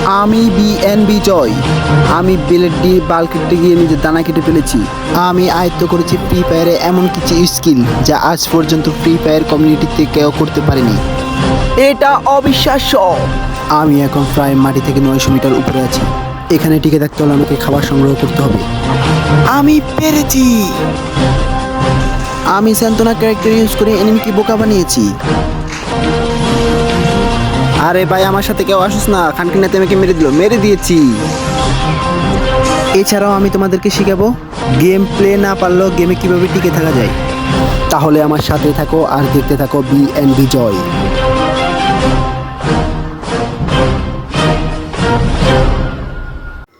আমি বিএনবি জয়। আমি বিলেট দিয়ে বাল কেটে গিয়ে নিজের দানা কেটে ফেলেছি। আমি আয়ত্ত করেছি ফ্রি ফায়ারে এমন কিছু স্কিল যা আজ পর্যন্ত ফ্রি ফায়ার কমিউনিটিতে কেউ করতে পারেনি। এটা অবিশ্বাস্য। আমি এখন প্রায় মাটি থেকে 900 মিটার উপরে আছি। এখানে টিকে থাকতে হলে আমাকে খাবার সংগ্রহ করতে হবে। আমি পেরেছি। আমি সান্তনা ক্যারেক্টার ইউজ করে এনিমিকে বোকা বানিয়েছি। আরে ভাই আমার সাথে কেউ আসুস না, খানকিনাতে আমাকে মেরে দিয়েছি। এছাড়াও আমি তোমাদেরকে শেখাবো গেম প্লে না পারলেও গেমে কিভাবে টিকে থাকা যায়। তাহলে আমার সাথে থাকো আর দেখতে থাকো বিএনবি জয়।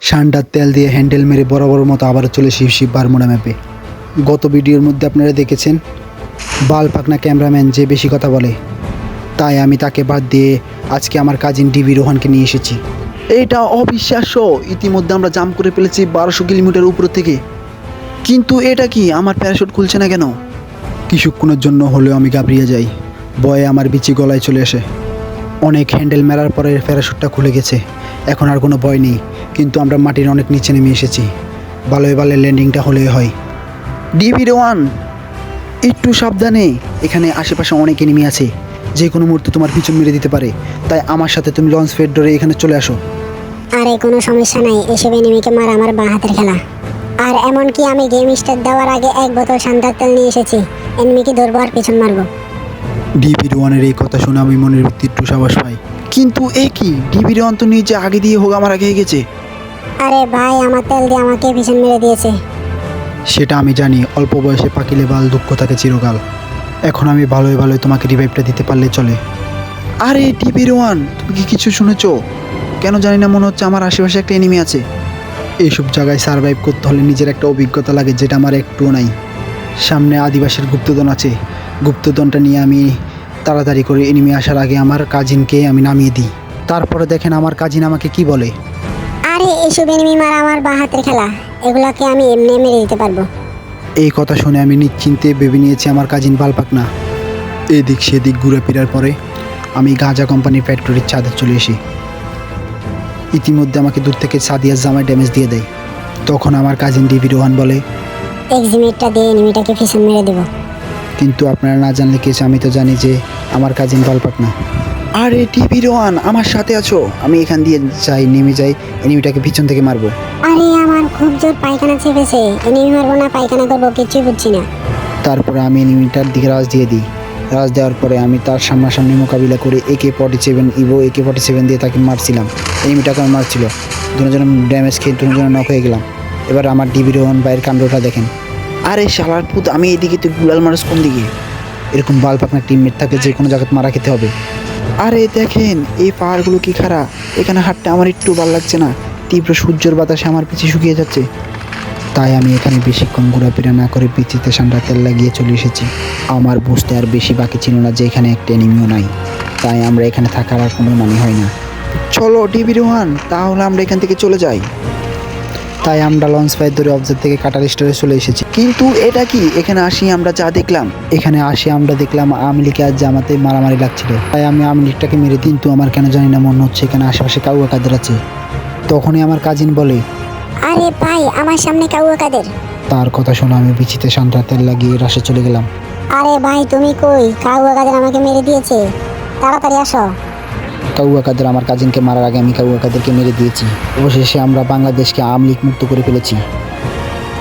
সান্ডার তেল দিয়ে হ্যান্ডেল মেরে বরাবর মতো আবারও চলে শিব বারমুডা ম্যাপে। গত ভিডিওর মধ্যে আপনারা দেখেছেন বাল পাকনা ক্যামেরাম্যান যে বেশি কথা বলে, তাই আমি তাকে বাদ দিয়ে আজকে আমার কাজিন ডিবি রোহানকে নিয়ে এসেছি। এটা অবিশ্বাস্য। ইতিমধ্যে আমরা জাম্প করে ফেলেছি 1200 কিলোমিটার উপর থেকে। কিন্তু এটা কি, আমার প্যারাশুট খুলছে না কেন? কিছুক্ষণের জন্য হলেও আমি ঘাবড়িয়ে যাই। ভয়ে আমার বিচি গলায় চলে আসে। অনেক হ্যান্ডেল মেরার পরে প্যারাশুটটা খুলে গেছে। এখন আর কোনো ভয় নেই। কিন্তু আমরা মাটির অনেক নিচে নেমে এসেছি। ভালোই ভালো ল্যান্ডিংটা হলেই হয়। ডিবি রোহান একটু সাবধানে, এখানে আশেপাশে অনেক এনিমি আছে, যে কোনো মুহূর্তে তোমার পিছন মেরে দিতে পারে। তাই আমার সাথে তুমি লঞ্চ প্যাড ধরে এখানে চলে আসো। আরে কোনো সমস্যা নাই, এসব এনিমিকে মারা আমার বাঁ হাতের খেলা। আর এমনকি আমি গেম স্টার্ট দেওয়ার আগে 1 বোতল সান্দার তেল নিয়ে এসেছি। এনিমিকে ধরবো আর পিছন মারবো। ডিবি রোহানের এই কথা শুনে আমি মনের ভিতরে একটু সাহস পাই। কিন্তু এ কি, ডিবি রোহান তো নিজে আগে দিয়ে হোক আমার আগে গেছে। আরে ভাই আমার তেল দিয়ে আমাকে পিছন মেরে দিয়েছে। সেটা আমি জানি, অল্প বয়সে পাকিলে বাল দুঃখ থাকে চিরকাল। এখন আমি ভালোই তোমাকে রিভাইভটা দিতে পারলে চলে। আরে ডিবি রোহান, তুমি কি কিছু শুনেছো? কেন জানি না মনে হচ্ছে আমার আশেপাশে একটা এনিমি আছে। এইসব জায়গায় সারভাইভ করতে হলে নিজের একটা অভিজ্ঞতা লাগে, যেটা আমার একটুও নাই। সামনে আদিবাসীর গুপ্তধন আছে। গুপ্তধনটা নিয়ে আমি তাড়াতাড়ি করে এনিমি আসার আগে আমার কাজিনকে আমি নামিয়ে দিই। তারপরে দেখেন আমার কাজিন আমাকে কি বলে। আরে এসব এনিমি মারা আমার বাঁ হাতের খেলা, এগুলাকে আমি এমনি মেরে দিতে পারবো। এই কথা শুনে আমি নিশ্চিন্তে ভেবে নিয়েছি আমার কাজিন বালপাকনা। এদিক সেদিক ঘুরে ফেরার পরে আমি গাঁজা কোম্পানির ফ্যাক্টরির ছাদে চলে আসি। ইতিমধ্যে আমাকে দূর থেকে সাদিয়ার জামায় ড্যামেজ দিয়ে দেয়। তখন আমার কাজিন ডিবি রোহান বলে, এক্সিমিটটা দিয়ে এনিমিটাকে পিছন মেরে দেবো। কিন্তু আপনারা না জানলে কিছু, আমি তো জানি যে আমার কাজিন বালপাকনা। আরে ডিবি রোহান আমার সাথে আছো? আমি এখান দিয়ে নেমে যাই, এনিমিটাকে পিছন থেকে মারবো। আরে আমার খুব জোর পায়খানা চেপেছে, এনিমি মারবো না পায়খানা করবো কিছুই বুঝছি না। তারপরে আমি এনিমিটার দিকে রাজ দিয়ে দিই। রাজ দেওয়ার পরে আমি তার সামনাসামনি মোকাবিলা করে AK-47 ইভো AK-47 দিয়ে তাকে মারছিলাম। এনিমিটাকে আমি মারছিল, দুজন ড্যামেজ খেয়ে দুজন নক হয়ে গেলাম। এবার আমার ডিবি রোহান বাইরের কাণ্ডটা দেখেন। আরে শালার পুত, আমি এইদিকে তুই গুলাল মারস কোন দিকে? এরকম বাল পাকনার টিমমেট থাকে যে কোনো জায়গায় মারা খেতে হবে। আরে দেখেন এই পাহাড়গুলো কি খারাপ, এখানে হাঁটতে আমার একটু ভালো লাগছে না। তীব্র সূর্যের বাতাসে আমার পিছে শুকিয়ে যাচ্ছে। তাই আমি এখানে বেশিক্ষণ ঘোরাফেরা না করে পিছিতে সান্ডা তেল লাগিয়ে চলে এসেছি। আমার বুঝতে আর বেশি বাকি ছিল না যে এখানে একটা এনিমিও নাই। তাই আমরা এখানে থাকার আর কোনো মানে হয় না। চলো ডিবি রোহান, তাহলে আমরা এখান থেকে চলে যাই। তাই আমরা লঞ্চ প্যাড ধরে অবজেক্ট থেকে কাটার স্টোরে চলে এসেছি। কিন্তু এটা কি, এখানে আসি আমরা দেখলাম আওয়ামী লীগ আর জামাতে মারামারি লাগছিল। তাই আমি আওয়ামী লীগটাকে মেরে দিন। তো আমার কেন জানি না মনে হচ্ছে এখানে আশেপাশে কাউয়া কাদের আছে। তখনই আমার কাজিন বলে, আরে ভাই আমার সামনে কাউয়া কাদের। তার কথা শুনে আমি বিচিতে সান্ডা তেল লাগিয়ে রাশে চলে গেলাম। আরে ভাই তুমি কই? কাউয়া কাদের আমাকে মেরে দিয়েছে, তাড়াতাড়ি আসো। কাউয়া কাদের আমার কাজিনকে মারার আগে আমি কাউয়া কাদেরকে মেরে দিয়েছি। অবশেষে আমরা বাংলাদেশকে আওয়ামী লীগ মুক্ত করে ফেলেছি।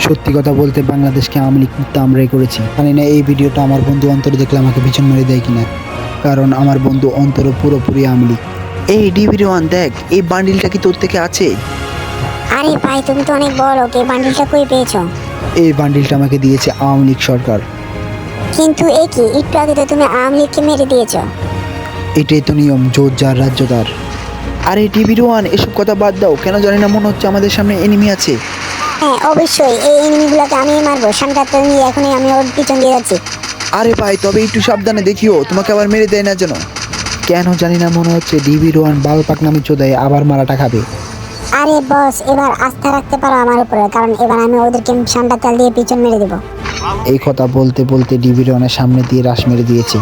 সত্যি কথা বলতে বাংলাদেশকে আওয়ামী লীগ মুক্ত আমরাই করেছি। জানি না এই ভিডিওটা আমার বন্ধু অন্তর দেখলে আমাকে পিছন মেরে দেয় কিনা, কারণ আমার বন্ধু অন্তর পুরোপুরি আওয়ামী লীগ। এই ডিবি রোহান দেখ, এই বান্ডিলটা কি তোর থেকে আছে? আরে ভাই তুমি তো অনেক বড় লোক, এই বান্ডিলটা কই পেয়েছো? এই বান্ডিলটা আমাকে দিয়েছে আওয়ামী লীগ সরকার। কিন্তু এ কি, একটু আগে তো তুমি আওয়ামী লীগকে মেরে দিয়েছো। এটাই তো নিয়ম, জোর যার রাজ্য তার। আরে ডিবি রোহান এসব কথা বাদ দাও, কেন জানি না মনে হচ্ছে আমাদের সামনে এনিমি আছে। হ্যাঁ অবশ্যই, এই এনিমিগুলোকে আমি মারবো। সান্দার তেল নিয়ে এখনই আমি ওর পিছন দিয়ে যাচ্ছি। আরে ভাই তবে একটু সাবধানে দেখিও, তোমাকে আবার মেরে দেয় না যেন। কেন জানি না মনে হচ্ছে ডিবি রোহান বাল পাকনামি চোদায় আবার মারাটা খাবে। আরে বস এবার আস্থা রাখতে পারো আমার উপরে, কারণ এবার আমি ওদেরকে সান্দার তেল দিয়ে পিছন মেরে দেবো। এই কথা বলতে বলতে ডিবি রোহানের সামনে দিয়ে রাশ মেরে দিয়েছে।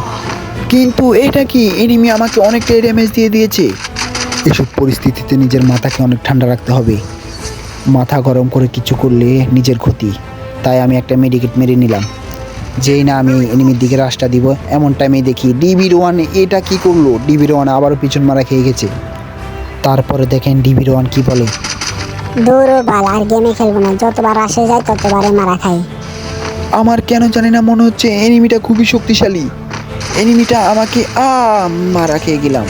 কিন্তু এটা কি, এনিমি আমাকে অনেকটাই ড্যামেজ দিয়ে দিয়েছে। এসব পরিস্থিতিতে নিজের মাথাকে অনেক ঠান্ডা রাখতে হবে। মাথা গরম করে কিছু করলে নিজের ক্ষতি। তাই আমি একটা মেডিকেট মেরে নিলাম। যেই না আমি এনিমির দিকে রাশটা দিব, এমন টাইমেই দেখি DB-1 এটা কি করলো। DB-1 আবারও পিছন মারা খেয়ে গেছে। তারপরে দেখেন DB-1 কি বলে, দূর বাল, আর গেমে খেলবো না, যতবার আসে যায় ততবারে মারা খাই। আমার কেন জানি না মনে হচ্ছে এনিমিটা খুবই শক্তিশালী। এনিমিটা আমাকে মারা খেয়ে গেলাম।